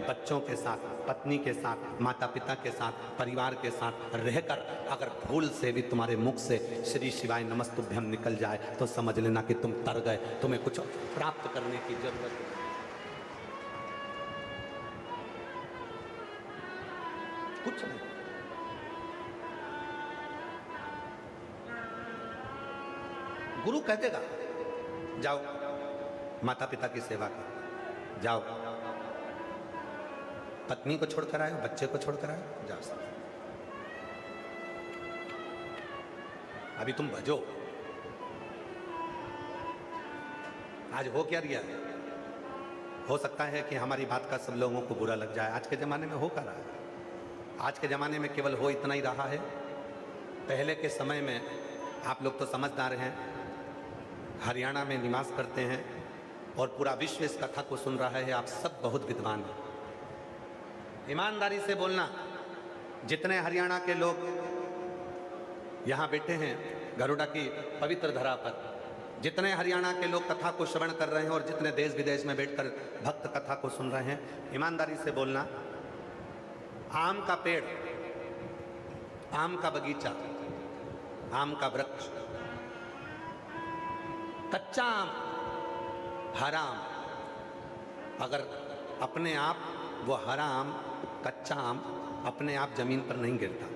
बच्चों के साथ, पत्नी के साथ, माता पिता के साथ, परिवार के साथ रहकर अगर भूल से भी तुम्हारे मुख से श्री शिवाय नमस्तुभ्यम निकल जाए तो समझ लेना कि तुम तर गए, तुम्हें कुछ प्राप्त करने की जरूरत नहीं। कुछ नहीं। गुरु कह देगा जाओ माता पिता की सेवा करो, जाओ पत्नी को छोड़कर आए, बच्चे को छोड़कर आए, जाओ सब। अभी तुम भजो। आज हो क्या रिया है? हो सकता है कि हमारी बात का सब लोगों को बुरा लग जाए। आज के ज़माने में हो क्या रहा है? आज के ज़माने में केवल हो इतना ही रहा है। पहले के समय में आप लोग तो समझदार हैं, हरियाणा में निवास करते हैं और पूरा विश्व इस कथा को सुन रहा है। आप सब बहुत विद्वान हैं। ईमानदारी से बोलना, जितने हरियाणा के लोग यहाँ बैठे हैं गरुड़ा की पवित्र धरा पर, जितने हरियाणा के लोग कथा को श्रवण कर रहे हैं और जितने देश विदेश में बैठकर भक्त कथा को सुन रहे हैं, ईमानदारी से बोलना, आम का पेड़, आम का बगीचा, आम का वृक्ष, कच्चा आम, हरा आम, अगर अपने आप वो हरा आम, कच्चा आम अपने आप जमीन पर नहीं गिरता,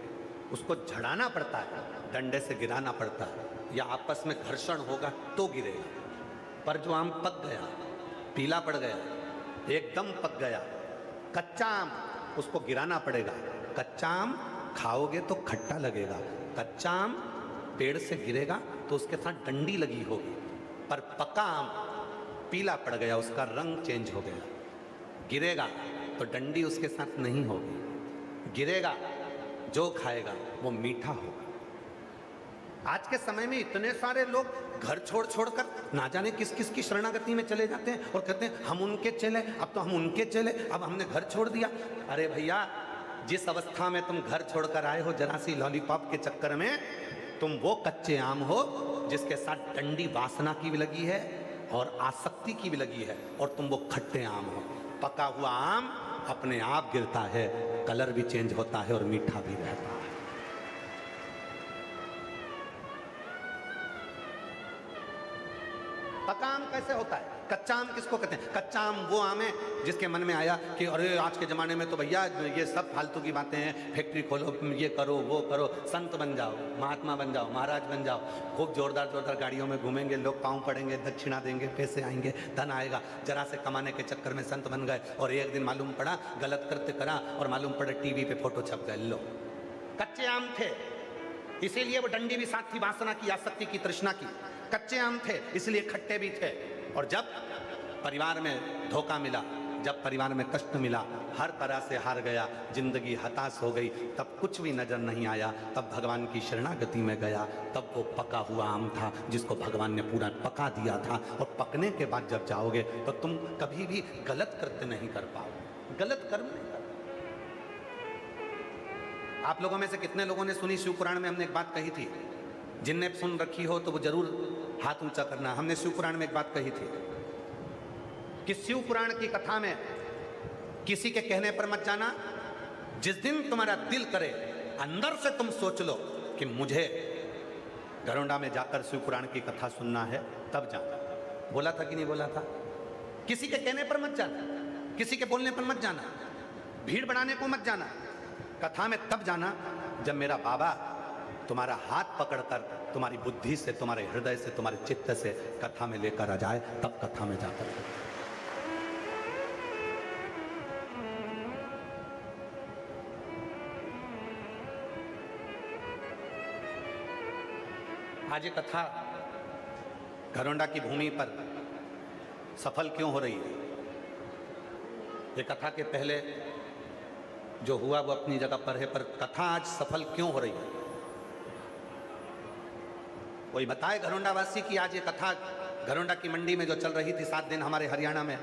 उसको झड़ाना पड़ता है, डंडे से गिराना पड़ता है या आपस में घर्षण होगा तो गिरेगा। पर जो आम पक गया, पीला पड़ गया, एकदम पक गया, कच्चा आम, उसको गिराना पड़ेगा। कच्चा आम खाओगे तो खट्टा लगेगा, कच्चा आम पेड़ से गिरेगा तो उसके साथ डंडी लगी होगी। पर पका आम पीला पड़ गया, उसका रंग चेंज हो गया, गिरेगा तो डंडी उसके साथ नहीं होगी, गिरेगा, जो खाएगा वो मीठा होगा। आज के समय में इतने सारे लोग घर छोड़ छोड़कर ना जाने किस किस की शरणागति में चले जाते हैं और कहते हैं हम उनके चले, अब तो हम उनके चले, अब हमने घर छोड़ दिया। अरे भैया, जिस अवस्था में तुम घर छोड़कर आए हो जरा सी लॉलीपॉप के चक्कर में, तुम वो कच्चे आम हो जिसके साथ डंडी वासना की भी लगी है और आसक्ति की भी लगी है, और तुम वो खट्टे आम हो। पका हुआ आम अपने आप गिरता है, कलर भी चेंज होता है और मीठा भी रहता है। पका आम कैसे होता है? कच्चा आम किसको कहते हैं? कच्चा आम वो आम है जिसके मन में आया कि अरे आज के ज़माने में तो भैया ये सब फालतू की बातें हैं, फैक्ट्री खोलो, ये करो, वो करो, संत बन जाओ, महात्मा बन जाओ, महाराज बन जाओ, खूब जोरदार जोरदार गाड़ियों में घूमेंगे, लोग पाँव पड़ेंगे, दक्षिणा देंगे, पैसे आएंगे, धन आएगा। जरा से कमाने के चक्कर में संत बन गए और एक दिन मालूम पड़ा गलत करते करा और मालूम पड़ा टीवी पे फोटो छप गए। लो, कच्चे आम थे इसीलिए वो डंडी भी साथ थी, वासना की, आसक्ति की, तृष्णा की। कच्चे आम थे इसलिए खट्टे भी थे। और जब परिवार में धोखा मिला, जब परिवार में कष्ट मिला, हर तरह से हार गया, जिंदगी हताश हो गई, तब कुछ भी नजर नहीं आया, तब भगवान की शरणागति में गया, तब वो पका हुआ आम था जिसको भगवान ने पूरा पका दिया था। और पकने के बाद जब जाओगे तो तुम कभी भी गलत कृत्य नहीं कर पाओगे, गलत कर्म नहीं कर। आप लोगों में से कितने लोगों ने सुनी शिव पुराण में हमने एक बात कही थी? जिनने सुन रखी हो तो वो जरूर हाथ ऊंचा करना। हमने शिव पुराण में एक बात कही थी कि शिव पुराण की कथा में किसी के कहने पर मत जाना। जिस दिन तुम्हारा दिल करे, अंदर से तुम सोच लो कि मुझे गरुड़ा में जाकर शिव पुराण की कथा सुनना है, तब जाना। बोला था कि नहीं बोला था? किसी के कहने पर मत जाना, किसी के बोलने पर मत जाना, भीड़ बढ़ाने को मत जाना। कथा में तब जाना जब मेरा बाबा तुम्हारा हाथ पकड़कर तुम्हारी बुद्धि से, तुम्हारे हृदय से, तुम्हारे चित्त से कथा में लेकर आ जाए, तब कथा में जाकर। आज ये कथा गरुड़ा की भूमि पर सफल क्यों हो रही है? ये कथा के पहले जो हुआ वो अपनी जगह पर है, पर कथा आज सफल क्यों हो रही है? कोई बताए गरुड़ावासी की आज ये कथा गरुड़ा की मंडी में जो चल रही थी 7 दिन हमारे हरियाणा में,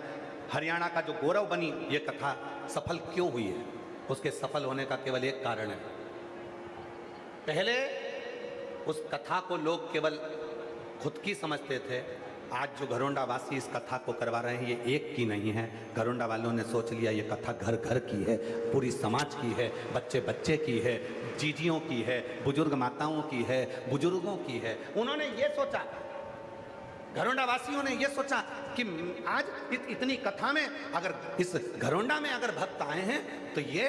हरियाणा का जो गौरव बनी ये कथा सफल क्यों हुई है? उसके सफल होने का केवल एक कारण है। पहले उस कथा को लोग केवल खुद की समझते थे, आज जो घरोंडा वासी इस कथा को करवा रहे हैं ये एक की नहीं है। घरोंडा वालों ने सोच लिया ये कथा घर घर की है, पूरी समाज की है, बच्चे बच्चे की है, जीजियों की है, बुजुर्ग माताओं की है, बुजुर्गों की है। उन्होंने ये सोचा, घरोंडा वासियों ने ये सोचा कि आज इतनी कथा में अगर इस घरोंडा में अगर भक्त आए हैं तो ये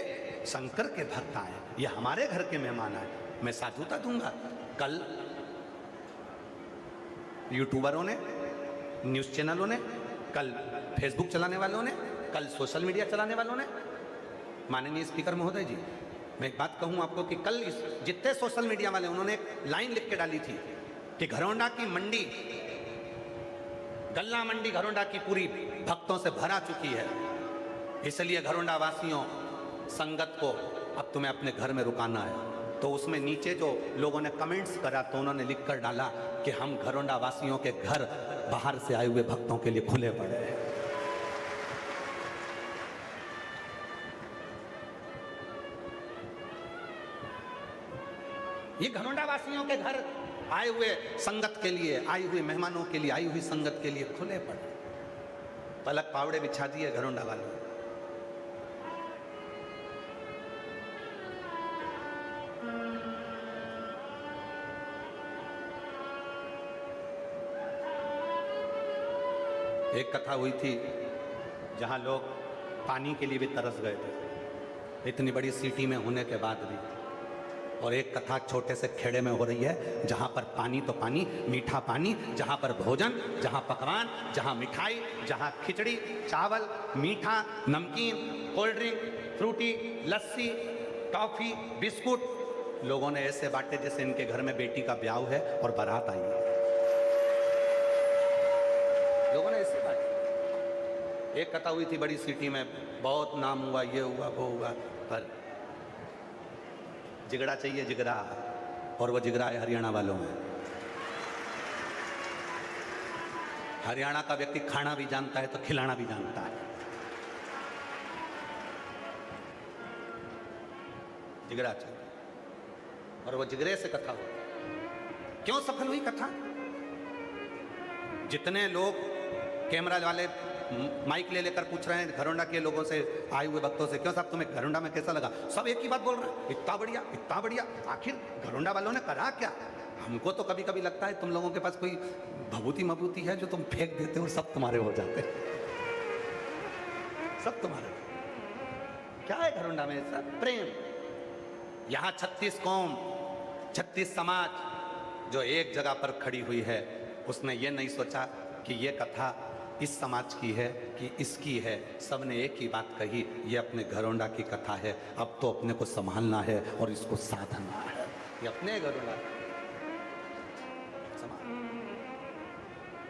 शंकर के भक्त आए, ये हमारे घर के मेहमान आए, मैं साधुता दूंगा। कल यूट्यूबरों ने, न्यूज़ चैनलों ने, कल फेसबुक चलाने वालों ने, कल सोशल मीडिया चलाने वालों ने, माननीय स्पीकर महोदय जी, मैं एक बात कहूं आपको कि कल जितने सोशल मीडिया वाले उन्होंने एक लाइन लिख के डाली थी कि घरोंडा की मंडी, गल्ला मंडी घरोंडा की पूरी भक्तों से भरा चुकी है, इसलिए घरोंडा वासियों संगत को अब तुम्हें अपने घर में रुकाना है। तो उसमें नीचे जो लोगों ने कमेंट्स करा तो उन्होंने लिखकर डाला कि हम घरोंडा वासियों के घर बाहर से आए हुए भक्तों के लिए खुले पड़े हैं। ये घरोंडा वासियों के घर आए हुए संगत के लिए, आई हुई मेहमानों के लिए, आई हुई संगत के लिए खुले पड़े, पलक पावड़े बिछा दिए घरोंडा वालों। एक कथा हुई थी जहां लोग पानी के लिए भी तरस गए थे, इतनी बड़ी सिटी में होने के बाद भी। और एक कथा छोटे से खेड़े में हो रही है जहां पर पानी तो पानी, मीठा पानी, जहां पर भोजन, जहां पकवान, जहां मिठाई, जहां खिचड़ी, चावल, मीठा, नमकीन, कोल्ड ड्रिंक, फ्रूटी, लस्सी, टॉफी, बिस्कुट लोगों ने ऐसे बांटे जैसे इनके घर में बेटी का ब्याह है और बारात आई है। लोगों ने ऐसे बांटे। एक कथा हुई थी बड़ी सिटी में, बहुत नाम हुआ, ये हुआ वो हुआ, पर जिगड़ा चाहिए जिगरा, और वो जिगरा है हरियाणा वालों में। हरियाणा का व्यक्ति खाना भी जानता है तो खिलाना भी जानता है। जिगरा चाहिए, और वो जिगरे से कथा हुई। क्यों सफल हुई कथा? जितने लोग कैमरा वाले माइक ले लेकर पूछ रहे हैं घरोंडा के लोगों से, आए हुए भक्तों से, क्यों साहब तुम्हें घरोंडा में कैसा लगा? सब एक ही बात बोल रहे हैं, इतना बढ़िया, इतना बढ़िया। आखिर घरोंडा वालों ने करा क्या? हमको तो कभी कभी लगता है तुम लोगों के पास कोई भभूति मभूति है जो तुम फेंक देते हो और सब तुम्हारे हो जाते, सब तुम्हारे। क्या है घरोंडा में? सब प्रेम। यहां 36 कौम, 36 समाज जो एक जगह पर खड़ी हुई है, उसने ये नहीं सोचा कि ये कथा इस समाज की है कि इसकी है। सबने एक ही बात कही, ये अपने घरोंडा की कथा है, अब तो अपने को संभालना है और इसको साधना है। ये अपने घरोंडा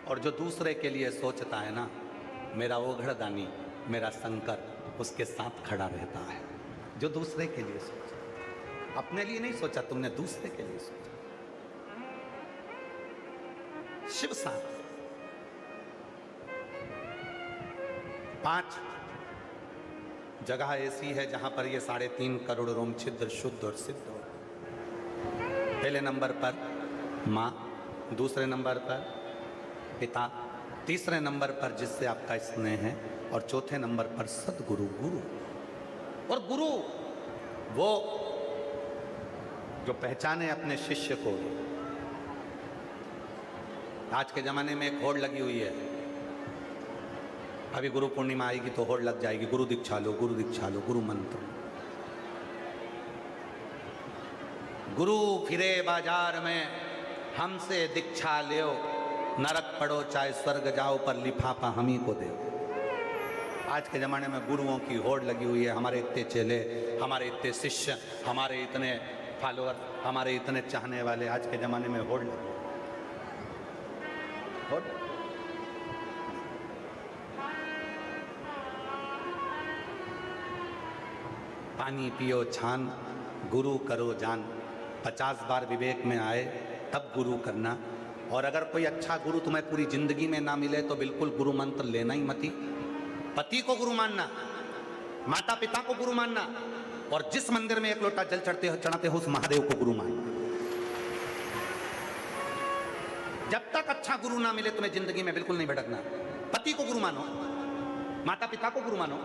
और जो दूसरे के लिए सोचता है ना, मेरा ओघड़दानी, मेरा शंकर उसके साथ खड़ा रहता है। जो दूसरे के लिए सोचा, अपने लिए नहीं सोचा तुमने, दूसरे के लिए सोचा। शिव साथ 5 जगह ऐसी है जहां पर ये 3.5 करोड़ रोम छिद्र शुद्ध और सिद्ध हो। पहले नंबर पर माँ, दूसरे नंबर पर पिता, तीसरे नंबर पर जिससे आपका स्नेह है, और चौथे नंबर पर सदगुरु, गुरु। और गुरु वो जो पहचाने अपने शिष्य को। आज के जमाने में एक होड़ लगी हुई है, अभी गुरु पूर्णिमा आएगी तो होड़ लग जाएगी, गुरु दीक्षा लो, गुरु दीक्षा लो, गुरु मंत्र। गुरु फिरे बाजार में हमसे दीक्षा लो, नरक पड़ो चाहे स्वर्ग जाओ, पर लिफाफा हम ही को दे। आज के ज़माने में गुरुओं की होड़ लगी हुई है। हमारे इतने चेले, हमारे इतने शिष्य, हमारे इतने फॉलोअर, हमारे इतने चाहने वाले, आज के ज़माने में होड़ लगी। पानी पियो छान, गुरु करो जान। 50 बार विवेक में आए तब गुरु करना। और अगर कोई अच्छा गुरु तुम्हें पूरी जिंदगी में ना मिले तो बिल्कुल गुरु मंत्र लेना ही मत। पति को गुरु मानना, माता पिता को गुरु मानना, और जिस मंदिर में 1 लोटा जल चढ़ाते हो उस महादेव को गुरु मानना। जब तक अच्छा अच्छा गुरु ना मिले तुम्हें जिंदगी में बिल्कुल नहीं भटकना। पति को गुरु मानो, माता पिता को गुरु मानो,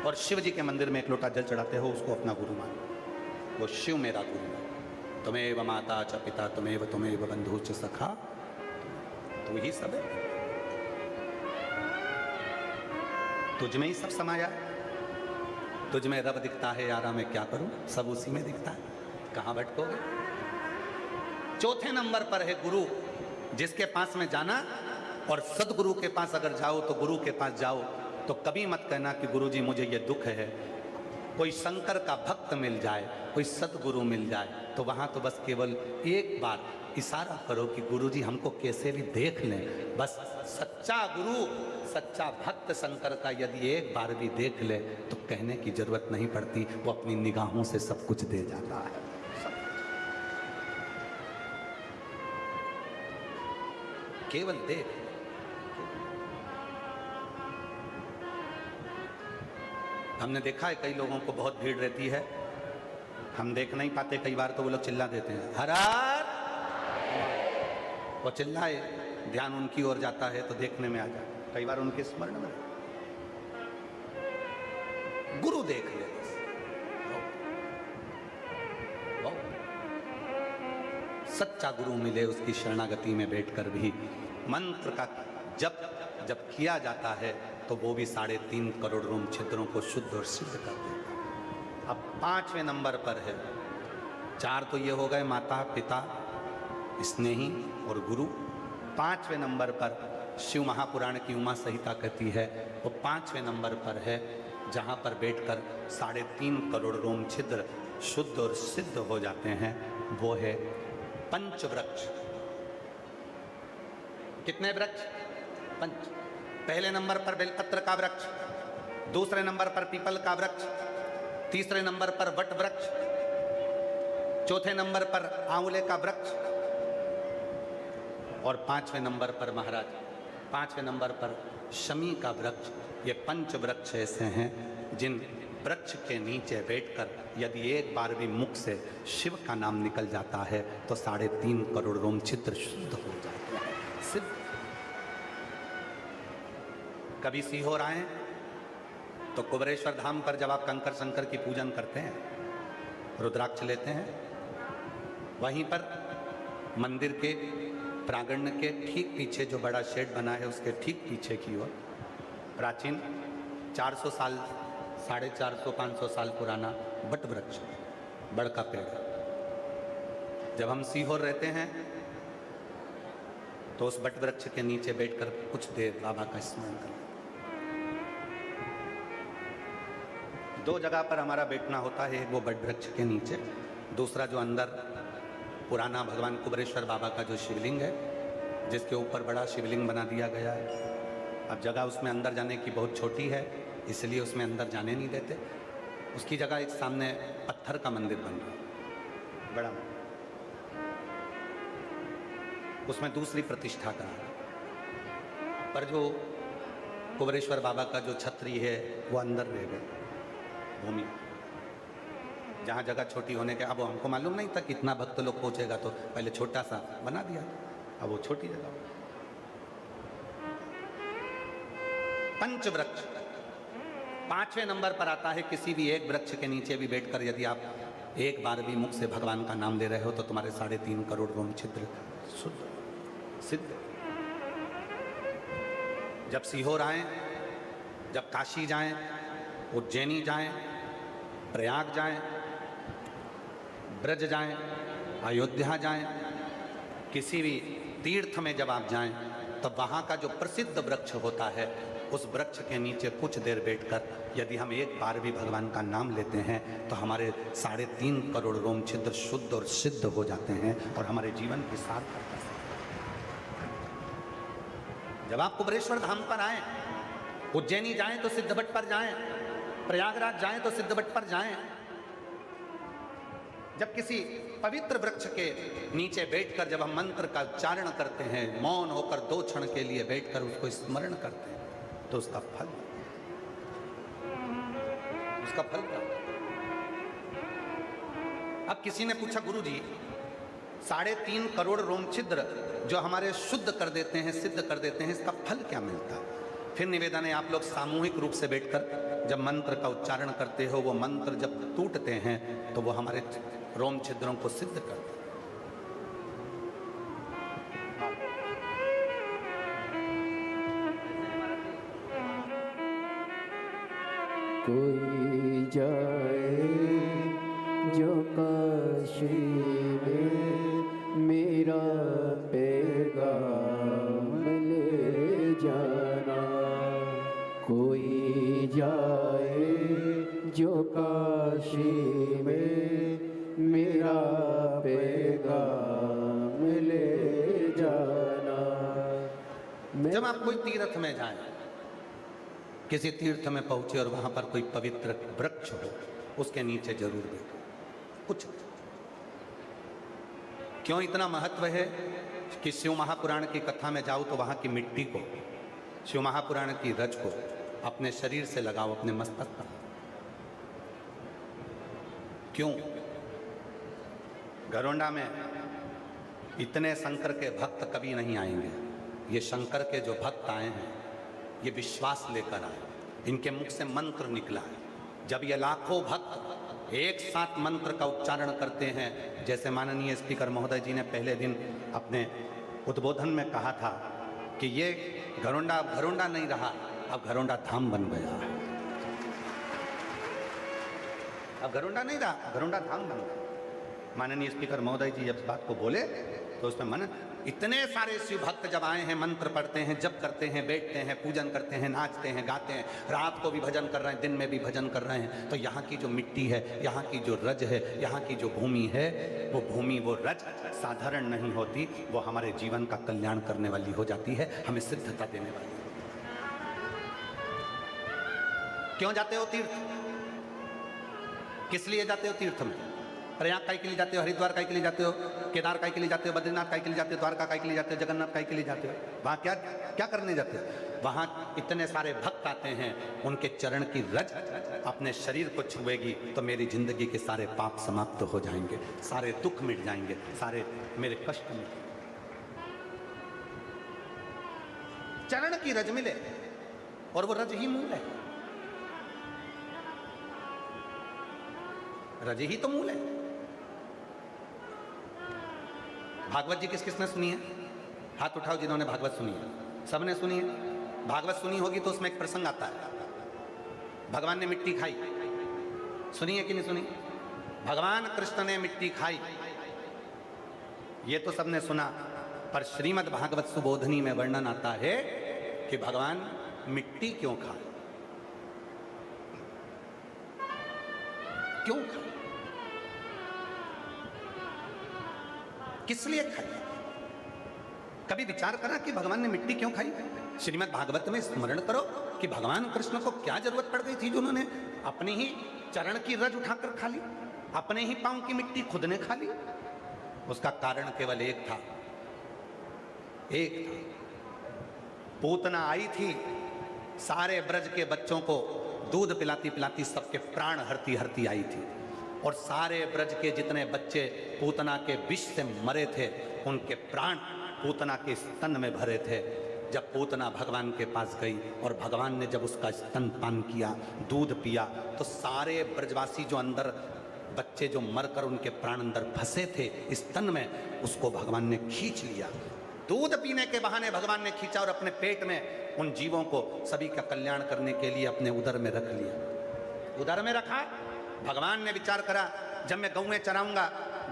और शिव जी के मंदिर में एक लोटा जल चढ़ाते हो, उसको अपना गुरु मानो। वो शिव मेरा गुरु है। तुम्हें माता च पिता तुम्हें बंधु च सखा, तू ही सब है, तुझ में ही सब समाया है। तुझ में रब दिखता है यारा, मैं क्या करूं, सब उसी में दिखता है, कहां भटकोगे। चौथे नंबर पर है गुरु, जिसके पास में जाना, और सदगुरु के पास अगर जाओ तो गुरु के पास जाओ तो कभी मत कहना कि गुरुजी मुझे ये दुख है। कोई शंकर का भक्त मिल जाए, कोई सदगुरु मिल जाए, तो वहां तो बस केवल एक बार इशारा करो कि गुरुजी हमको कैसे भी देख लें। बस सच्चा गुरु, सच्चा भक्त शंकर का यदि एक बार भी देख ले तो कहने की जरूरत नहीं पड़ती, वो अपनी निगाहों से सब कुछ दे जाता है। केवल देख। हमने देखा है कई लोगों को बहुत भीड़ रहती है, हम देख नहीं पाते, कई बार तो वो लोग चिल्ला देते हैं हर हर, वो चिल्लाए, ध्यान उनकी ओर जाता है तो देखने में आ जाए, कई बार उनके स्मरण में। गुरु देख ले, सच्चा गुरु मिले, उसकी शरणागति में बैठकर भी मंत्र का जब किया जाता है तो वो भी 3.5 करोड़ रोम छिद्रों को शुद्ध और सिद्ध कर देता है। अब 5वें नंबर पर है, 4 तो ये हो गए माता पिता स्नेही और गुरु। 5वें नंबर पर शिव महापुराण की उमा संहिता कहती है, वो 5वें नंबर पर है जहाँ पर बैठकर 3.5 करोड़ रोम छिद्र शुद्ध और सिद्ध हो जाते हैं। वो है पंचवृक्ष। कितने वृक्ष? पंच। पहले नंबर पर बेलपत्र का वृक्ष, दूसरे नंबर पर पीपल का वृक्ष, तीसरे नंबर पर वट वृक्ष, चौथे नंबर पर आंवले का वृक्ष, और 5वें नंबर पर महाराज 5वें नंबर पर शमी का वृक्ष। ये पंच वृक्ष ऐसे हैं जिन वृक्ष के नीचे बैठकर यदि एक बार भी मुख से शिव का नाम निकल जाता है तो 3.5 करोड़ रोम छिद्र शुद्ध हो जाते हैं, सिद्ध। कभी सीहोर आए तो कुबरेश्वर धाम पर जब आप कंकर शंकर की पूजन करते हैं, रुद्राक्ष लेते हैं, वहीं पर मंदिर के प्रांगण के ठीक पीछे जो बड़ा शेड बना है उसके ठीक पीछे की ओर प्राचीन 400 साल 450 500 साल पुराना बट वृक्ष, बड़ का पेड़। जब हम सीहोर रहते हैं तो उस बट वृक्ष के नीचे बैठकर कुछ देर बाबा का स्मरण करें। 2 जगह पर हमारा बैठना होता है, वो बट वृक्ष के नीचे, दूसरा जो अंदर पुराना भगवान कुबरेश्वर बाबा का जो शिवलिंग है, जिसके ऊपर बड़ा शिवलिंग बना दिया गया है। अब जगह उसमें अंदर जाने की बहुत छोटी है, इसलिए उसमें अंदर जाने नहीं देते। उसकी जगह एक सामने पत्थर का मंदिर बन रहा है, बड़ा, उसमें दूसरी प्रतिष्ठा का, पर जो कुबरेश्वर बाबा का जो छतरी है वो अंदर रह गए भूमि, जहाँ जगह छोटी होने के। अब हमको मालूम नहीं था कि इतना भक्त लोग पहुँचेगा, तो पहले छोटा सा बना दिया, अब वो छोटी जगह। पंचवृक्ष 5वें नंबर पर आता है। किसी भी एक वृक्ष के नीचे भी बैठकर यदि आप एक बार भी मुख से भगवान का नाम ले रहे हो तो तुम्हारे 3.5 करोड़ रोम छिद्र शुद्ध सिद्ध। जब सीहोर आए, जब काशी जाएं, उज्जैनी जाएं, प्रयाग जाएं, ब्रज जाएं, अयोध्या जाएं, किसी भी तीर्थ में जब आप जाएं तो वहाँ का जो प्रसिद्ध वृक्ष होता है, उस वृक्ष के नीचे कुछ देर बैठकर यदि हम एक बार भी भगवान का नाम लेते हैं तो हमारे 3.5 करोड़ रोम छिद्र शुद्ध और सिद्ध हो जाते हैं और हमारे जीवन की सार्थकता से। जब आप कुबरेश्वर धाम पर आए, उज्जैनी जाएं तो सिद्धबट पर जाएं, प्रयागराज जाएं तो सिद्धबट पर जाएं, जब किसी पवित्र वृक्ष के नीचे बैठकर जब हम मंत्र का उच्चारण करते हैं, मौन होकर 2 क्षण के लिए बैठकर उसको स्मरण करते हैं, तो उसका फल अब किसी ने पूछा, गुरुजी 3.5 करोड़ रोम छिद्र जो हमारे शुद्ध कर देते हैं, सिद्ध कर देते हैं, इसका फल क्या मिलता है? फिर निवेदन है, आप लोग सामूहिक रूप से बैठकर जब मंत्र का उच्चारण करते हो, वो मंत्र जब टूटते हैं तो वो हमारे रोम छिद्रों को सिद्ध करते हैं। कोई जाए जो काशी में मेरा पैगाम ले जाना, कोई जाए जो काशी में मेरा पैगाम ले जाना। जब आप कोई तीर्थ में जाएं, किसी तीर्थ में पहुंचे और वहां पर कोई पवित्र वृक्ष हो, उसके नीचे जरूर बैठो। कुछ क्यों इतना महत्व है कि शिव महापुराण की कथा में जाओ तो वहां की मिट्टी को, शिव महापुराण की रज को अपने शरीर से लगाओ, अपने मस्तक पर। क्यों? घरोंडा में इतने शंकर के भक्त कभी नहीं आएंगे। ये शंकर के जो भक्त आए हैं, ये विश्वास लेकर आए, इनके मुख से मंत्र निकला है। जब ये लाखों भक्त एक साथ मंत्र का उच्चारण करते हैं, जैसे माननीय स्पीकर महोदय जी ने पहले दिन अपने उद्बोधन में कहा था कि ये घरोंडा घरोंडा नहीं रहा, अब घरोंडा धाम बन गया। अब घरोंडा नहीं रहा, घरोंडा धाम बन गया। माननीय स्पीकर महोदय जी जब इस बात को बोले तो उसमें मन, इतने सारे शिव भक्त जब आए हैं, मंत्र पढ़ते हैं, जप करते हैं, बैठते हैं, पूजन करते हैं, नाचते हैं, गाते हैं, रात को भी भजन कर रहे हैं, दिन में भी भजन कर रहे हैं, तो यहाँ की जो मिट्टी है, यहाँ की जो रज है, यहाँ की जो भूमि है, वो भूमि, वो रज साधारण नहीं होती, वो हमारे जीवन का कल्याण करने वाली हो जाती है, हमें सिद्धता देने वाली। क्यों जाते हो तीर्थ? किस लिए जाते हो तीर्थ में? प्रयाग काय के लिए जाते हो? हरिद्वार काय के लिए जाते हो? केदार काय के लिए जाते हो? बद्रीनाथ काय के लिए जाते हो? द्वारका काय के लिए जाते हो? जगन्नाथ काय के लिए जाते हो? वहां क्या क्या करने जाते हो? वहां इतने सारे भक्त आते हैं, उनके चरण की रज अपने शरीर को छुएगी तो मेरी जिंदगी के सारे पाप समाप्त हो जाएंगे, सारे दुख मिट जाएंगे, सारे मेरे कष्ट मिट। चरण की रज मिले और वो रज ही मूल है, रज ही तो मूल है। भागवत जी किस किसने सुनी है? हाथ उठाओ जिन्होंने भागवत सुनी है। सबने सुनी है? भागवत सुनी होगी तो उसमें एक प्रसंग आता है, भगवान ने मिट्टी खाई। सुनी है कि नहीं सुनी? भगवान कृष्ण ने मिट्टी खाई, ये तो सबने सुना, पर श्रीमद् भागवत सुबोधनी में वर्णन आता है कि भगवान मिट्टी क्यों खाए, क्यों खाए, किस लिए खाई? कभी विचार करा कि भगवान ने मिट्टी क्यों खाई? श्रीमद् भागवत में स्मरण करो कि भगवान कृष्ण को क्या जरूरत पड़ गई थी जो उन्होंने अपनी ही चरण की रज उठाकर खा ली, अपने ही पांव की मिट्टी खुद ने खा ली। उसका कारण केवल एक था, एक था। पूतना आई थी, सारे ब्रज के बच्चों को दूध पिलाती पिलाती सबके प्राण हरती हरती आई थी, और सारे ब्रज के जितने बच्चे पूतना के विष से मरे थे, उनके प्राण पूतना के स्तन में भरे थे। जब पूतना भगवान के पास गई और भगवान ने जब उसका स्तन पान किया, दूध पिया, तो सारे ब्रजवासी जो अंदर बच्चे जो मरकर उनके प्राण अंदर फंसे थे स्तन में, उसको भगवान ने खींच लिया। दूध पीने के बहाने भगवान ने खींचा और अपने पेट में उन जीवों को सभी का कल्याण करने के लिए अपने उदर में रख लिया। उदर में रखा। भगवान ने विचार करा, जब मैं गऊ में चराऊंगा,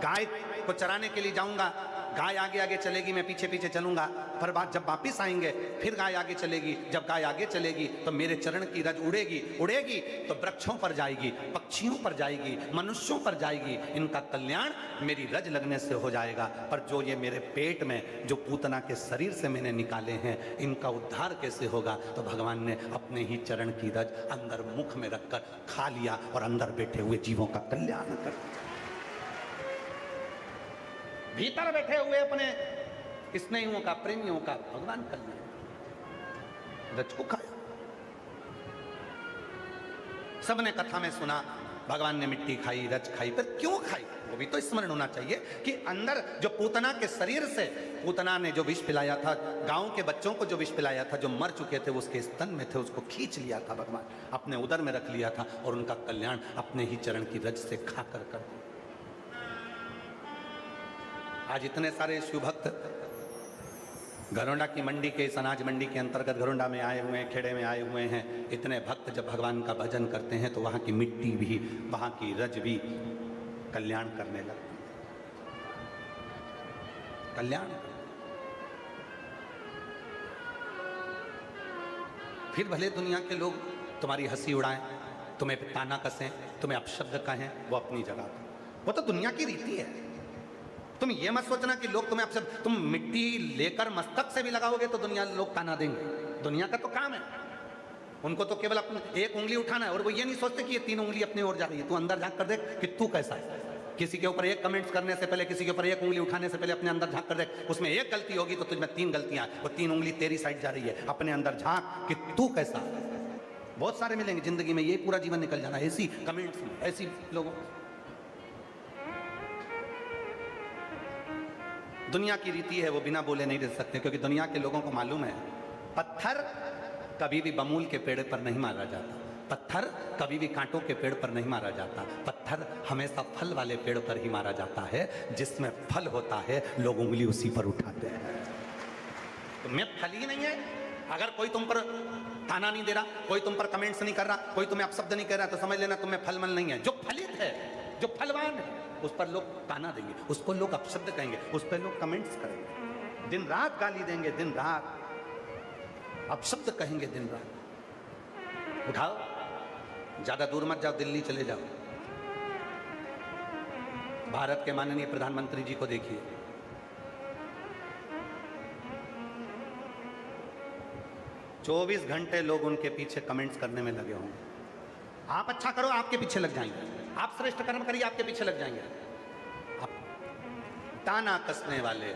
गाय को चराने के लिए जाऊंगा, गाय आगे आगे चलेगी, मैं पीछे पीछे चलूंगा, पर बात जब वापिस आएंगे फिर गाय आगे चलेगी, जब गाय आगे चलेगी तो मेरे चरण की रज उड़ेगी, उड़ेगी तो वृक्षों पर जाएगी, पक्षियों पर जाएगी, मनुष्यों पर जाएगी, इनका कल्याण मेरी रज लगने से हो जाएगा। पर जो ये मेरे पेट में जो पूतना के शरीर से मैंने निकाले हैं, इनका उद्धार कैसे होगा? तो भगवान ने अपने ही चरण की रज अंदर मुख में रखकर खा लिया और अंदर बैठे हुए जीवों का कल्याण कर दिया। भीतर बैठे हुए अपने स्नेहियों का, प्रेमियों का भगवान कल्याण रज को खाया। सबने कथा में सुना भगवान ने मिट्टी खाई, रज खाई, पर क्यों खाई? वो भी तो स्मरण होना चाहिए कि अंदर जो पूतना के शरीर से, पूतना ने जो विष पिलाया था, गांव के बच्चों को जो विष पिलाया था, जो मर चुके थे, उसके स्तन में थे, उसको खींच लिया था भगवान, अपने उदर में रख लिया था और उनका कल्याण अपने ही चरण की रज से खा कर कर। आज इतने सारे शिव भक्त घरोंडा की मंडी के, इस अनाज मंडी के अंतर्गत घरोंडा में आए हुए हैं, खेड़े में आए हुए हैं। इतने भक्त जब भगवान का भजन करते हैं तो वहाँ की मिट्टी भी, वहाँ की रज भी कल्याण करने लगती है। कल्याण। फिर भले दुनिया के लोग तुम्हारी हंसी उड़ाएं, तुम्हें ताना कसें, तुम्हें अपशब्द कहें, वो अपनी जगह पर, वो तो दुनिया की रीति है। तुम ये मत सोचना कि लोग तुम्हें अपशब्द, तुम मिट्टी लेकर मस्तक से भी लगाओगे तो दुनिया लोग ताना देंगे। दुनिया का तो काम है, उनको तो केवल अपनी एक उंगली उठाना है और वो ये नहीं सोचते कि ये 3 उंगली अपनी ओर जा रही है। तू अंदर झांक कर देख कि तू कैसा है। किसी के ऊपर एक कमेंट्स करने से पहले, किसी के ऊपर एक उंगली उठाने से पहले अपने अंदर झांक कर देख। उसमें एक गलती होगी तो तुझमें 3 गलतियां, वो 3 उंगली तेरी साइड जा रही है। अपने अंदर झांक कि तू कैसा। बहुत सारे मिलेंगे जिंदगी में, ये पूरा जीवन निकल जाना ऐसी कमेंट्स में, ऐसी लोगों। दुनिया की रीति है, वो बिना बोले नहीं रह सकते, क्योंकि दुनिया के लोगों को मालूम है पत्थर कभी भी बमूल के पेड़ पर नहीं मारा जाता, पत्थर कभी भी कांटों के पेड़ पर नहीं मारा जाता, पत्थर हमेशा फल वाले पेड़ पर ही मारा जाता है। जिसमें फल होता है लोग उंगली उसी पर उठाते हैं। तुम्हें फल ही नहीं है। अगर कोई तुम पर ताना नहीं दे रहा, कोई तुम पर कमेंट्स नहीं कर रहा, कोई तुम्हें अपशब्द नहीं कर रहा, तो समझ लेना तुम्हें फल मल नहीं है। जो फलित है, जो फलवान है, उस पर लोग ताना देंगे, उसको लोग अपशब्द कहेंगे, उस पर लोग कमेंट्स करेंगे, दिन रात गाली देंगे, दिन रात अपशब्द कहेंगे, दिन रात। उठाओ, ज्यादा दूर मत जाओ, दिल्ली चले जाओ, भारत के माननीय प्रधानमंत्री जी को देखिए। चौबीस घंटे लोग उनके पीछे कमेंट्स करने में लगे होंगे। आप अच्छा करो, आपके पीछे लग जाएंगे, आप श्रेष्ठ कर्म करिए, आपके पीछे लग जाएंगे। आप ताना कसने वाले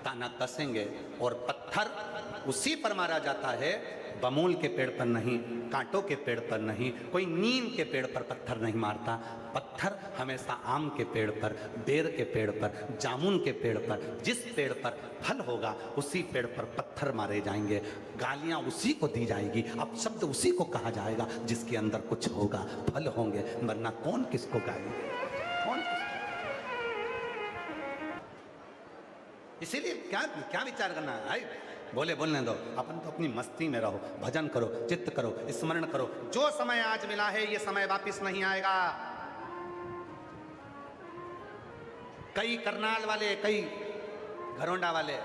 ताना कसेंगे, और पत्थर उसी पर मारा जाता है, बमूल के पेड़ पर नहीं, कांटों के पेड़ पर नहीं, कोई नीम के पेड़ पर पत्थर नहीं मारता। पत्थर हमेशा आम के पेड़ पर, बेर के पेड़ पर, जामुन के पेड़ पर, जिस पेड़ पर फल होगा उसी पेड़ पर पत्थर मारे जाएंगे, गालियां उसी को दी जाएगी, अपशब्द उसी को कहा जाएगा जिसके अंदर कुछ होगा, फल होंगे, वरना कौन किसको गाली देगा, कौन किसको। इसीलिए क्या विचार करना है, बोले बोलने दो, अपन तो अपनी मस्ती में रहो, भजन करो, चित्त करो, स्मरण करो। जो समय आज मिला है ये समय वापस नहीं आएगा। कई करनाल वाले, कई घरोंडा वाले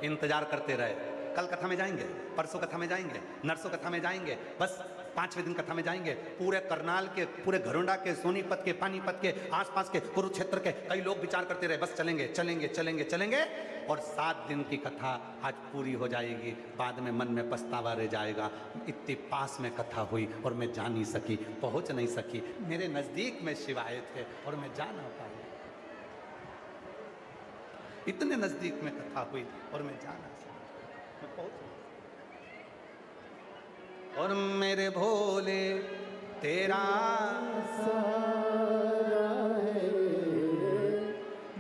इंतजार करते रहे, कल कथा में जाएंगे, परसों कथा में जाएंगे, नरसों कथा में जाएंगे, बस 5वें दिन कथा में जाएंगे। पूरे करनाल के, पूरे घरोंडा के, सोनीपत के, पानीपत के, आसपास के, कुरुक्षेत्र के कई लोग विचार करते रहे, बस चलेंगे चलेंगे चलेंगे चलेंगे, और 7 दिन की कथा आज पूरी हो जाएगी। बाद में मन में पछतावा रह जाएगा, इतनी पास में कथा हुई और मैं जा नहीं सकी, पहुंच नहीं सकी, मेरे नजदीक में शिव आए थे और मैं जा ना पाई, इतने नजदीक में कथा हुई और मैं जा ना सकी, मैं पहुंच। और मेरे भोले तेरा सहारा है,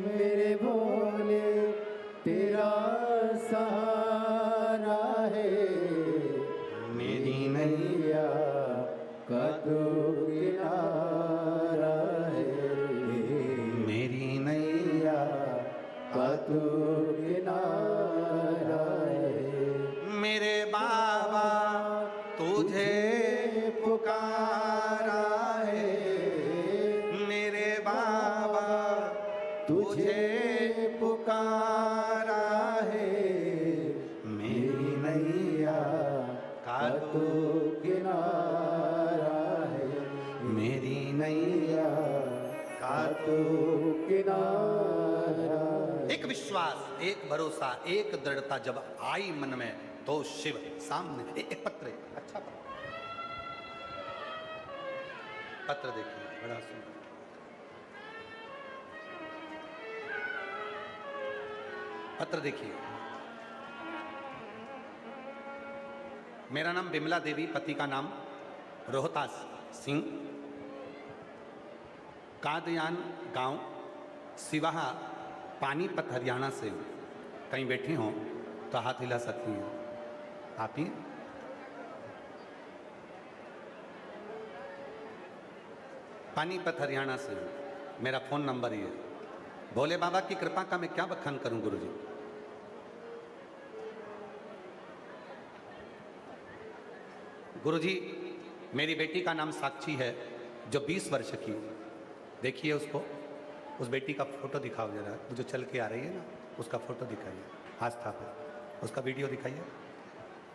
मेरे भोले तेरा सहारा है, मेरी नैया का तू किनारा है, मेरी नैया का तू किनारा है, मेरे बाबा तुझे पुकारा है, मेरे बाबा तुझे पुकारा है, मेरी नैया का का तू किनारा है, मेरी नैया का तू किनारा है। एक विश्वास, एक भरोसा, एक दृढ़ता जब आई मन में तो शिव सामने। एक पत्र है, अच्छा पत्र देखिए, बड़ा सुंदर पत्र देखिए। मेरा नाम बिमला देवी, पति का नाम रोहतास सिंह, कादयान गांव, सिवाहा, पानीपत, हरियाणा से हूँ। कहीं बैठी हों तो हाथ हिला सकती हैं आप ही। पानीपत, हरियाणा से हूँ। मेरा फ़ोन नंबर ही है। भोले बाबा की कृपा का मैं क्या बखान करूं गुरुजी। गुरुजी, मेरी बेटी का नाम साक्षी है, जो 20 वर्ष की है। देखिए उसको, उस बेटी का फोटो दिखाओ जरा, वो जो चल के आ रही है ना, उसका फोटो दिखाइए, आस्था पे उसका वीडियो दिखाइए।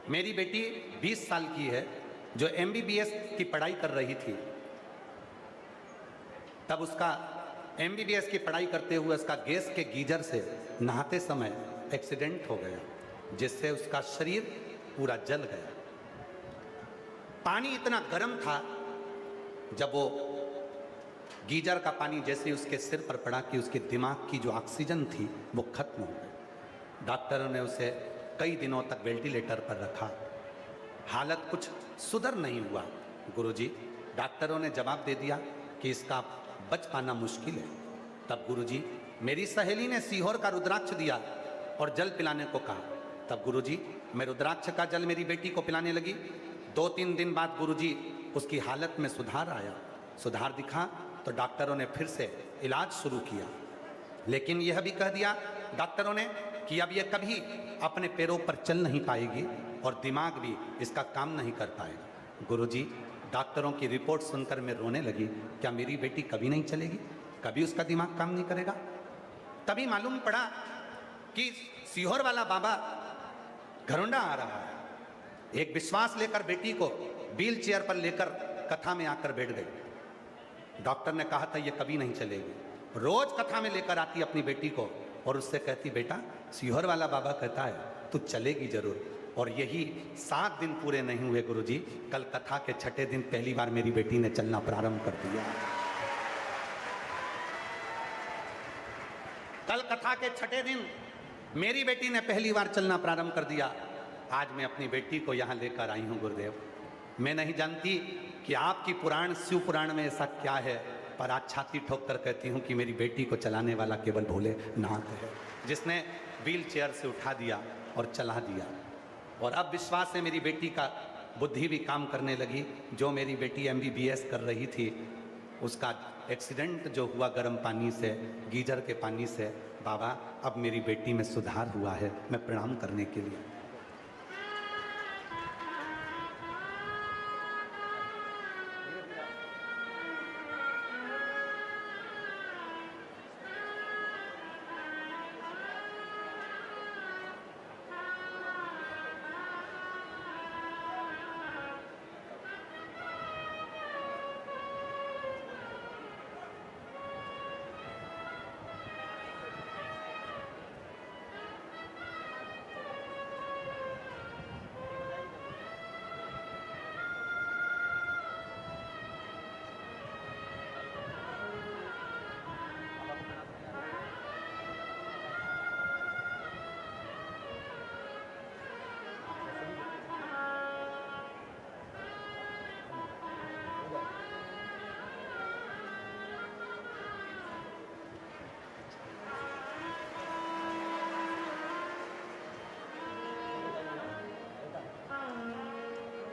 मेरी बेटी 20 साल की है, जो MBBS की पढ़ाई कर रही थी। तब उसका MBBS की पढ़ाई करते हुए उसका गैस के गीजर से नहाते समय एक्सीडेंट हो गया, जिससे उसका शरीर पूरा जल गया। पानी इतना गर्म था, जब वो गीजर का पानी जैसे उसके सिर पर पड़ा कि उसके दिमाग की जो ऑक्सीजन थी वो खत्म हो गई। डॉक्टरों ने उसे कई दिनों तक वेंटिलेटर पर रखा। हालत कुछ सुधर नहीं हुआ। गुरुजी, डॉक्टरों ने जवाब दे दिया कि इसका बच पाना मुश्किल है। तब गुरुजी, मेरी सहेली ने सीहोर का रुद्राक्ष दिया और जल पिलाने को कहा। तब गुरुजी, मैं रुद्राक्ष का जल मेरी बेटी को पिलाने लगी। 2-3 दिन बाद गुरुजी, उसकी हालत में सुधार आया। सुधार दिखा तो डॉक्टरों ने फिर से इलाज शुरू किया, लेकिन यह भी कह दिया डॉक्टरों ने कि अब यह कभी अपने पैरों पर चल नहीं पाएगी और दिमाग भी इसका काम नहीं कर पाएगा। गुरुजी, डॉक्टरों की रिपोर्ट सुनकर मैं रोने लगी। क्या मेरी बेटी कभी नहीं चलेगी, कभी उसका दिमाग काम नहीं करेगा? तभी मालूम पड़ा कि सीहोर वाला बाबा घरोंडा आ रहा है। एक विश्वास लेकर बेटी को व्हील चेयर पर लेकर कथा में आकर बैठ गई। डॉक्टर ने कहा था ये कभी नहीं चलेगी। रोज कथा में लेकर आती अपनी बेटी को और उससे कहती, बेटा सीहोर वाला बाबा कहता है तू चलेगी जरूर। और यही 7 दिन पूरे नहीं हुए गुरुजी, कल कथा के 6ठे दिन पहली बार मेरी बेटी ने चलना प्रारंभ कर दिया। कल कथा के 6ठे दिन मेरी बेटी ने पहली बार चलना प्रारंभ कर दिया। आज मैं अपनी बेटी को यहाँ लेकर आई हूँ गुरुदेव। मैं नहीं जानती कि आपकी पुराण, शिव पुराण में ऐसा क्या है, पर आज छाती ठोक कर कहती हूँ कि मेरी बेटी को चलाने वाला केवल भोलेनाथ है, जिसने व्हील चेयर से उठा दिया और चला दिया। और अब विश्वास है मेरी बेटी का बुद्धि भी काम करने लगी। जो मेरी बेटी MBBS कर रही थी, उसका एक्सीडेंट जो हुआ गर्म पानी से, गीजर के पानी से, बाबा अब मेरी बेटी में सुधार हुआ है। मैं प्रणाम करने के लिए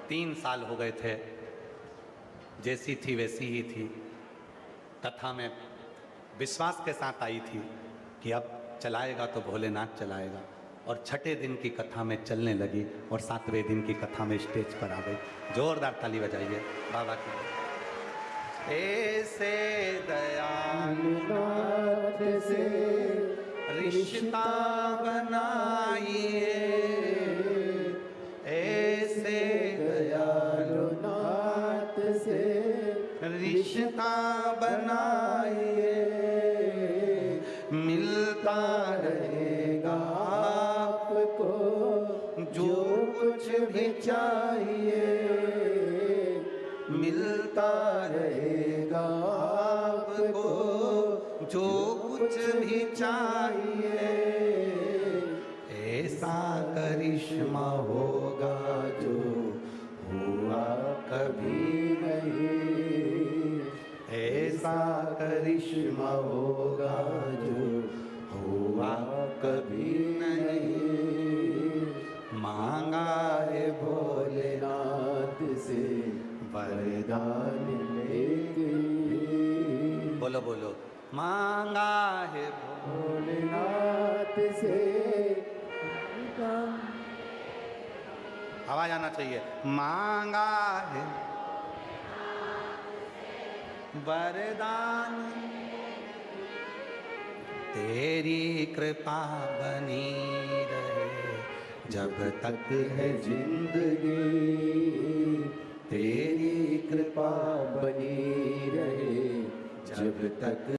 तीन साल हो गए थे, जैसी थी वैसी ही थी। कथा में विश्वास के साथ आई थी कि अब चलाएगा तो भोलेनाथ चलाएगा, और 6ठे दिन की कथा में चलने लगी और 7वें दिन की कथा में स्टेज पर आ गई। जोरदार ताली बजाइए बाबा की। ऐसे दयालुनाथ से रिश्ता बनाइए, ऐसे दयालुनाथ से रिश्ता बनाइए, मिलता रहेगा आपको जो कुछ भी चाहिए, मिलता रहेगा आपको जो कुछ भी चाहिए। ऐसा करिश्मा होगा जो हुआ कभी नहीं, ऐसा करिश्मा होगा जो हुआ कभी नहीं। मांगा है भोलेनाथ से वरदान लेके। बोलो बोलो, मांगा है भोलेनाथ से आवाज आना चाहिए। मांगा है वरदान, तेरी कृपा बनी रहे जब तक है जिंदगी, तेरी कृपा बनी रहे जब तक